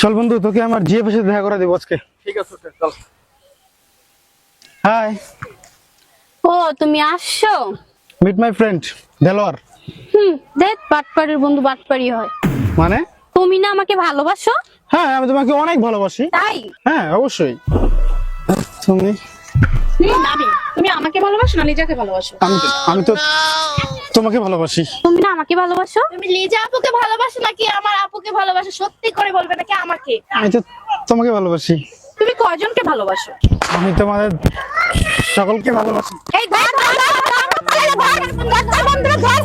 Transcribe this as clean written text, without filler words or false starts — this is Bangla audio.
চল বন্ধু, তোকে আমার জিএফ এর সাথে দেখা করে দেবো আজকে। ঠিক আছে চল। হাই, ও তুমি আসছো? Meet my friend Delwar. দেখ বাটপাড়ির বন্ধু বাটপাড়ি হয়। মানে? তুমি না আমাকে ভালোবাসো? হ্যাঁ, আমি তোমাকে অনেক ভালোবাসি। তাই? হ্যাঁ অবশ্যই। তুমি তুমি আমাকে ভালোবাসো না লিজাকে ভালোবাসো? আমি তো তোমাকে ভালোবাসি। তুমি না আমাকে ভালোবাসো? তুমি লিজা আপুকে ভালোবাসো নাকি আমার আপুকে ভালোবাসো? সত্যি করে বলবে নাকি আমাকে? আমি তো তোমাকে ভালোবাসি। তুমি কয়জনকে ভালোবাসো? আমি তোমাদের সকলকে ভালোবাসি। এই ধর ধর ধর ধর ধর ধর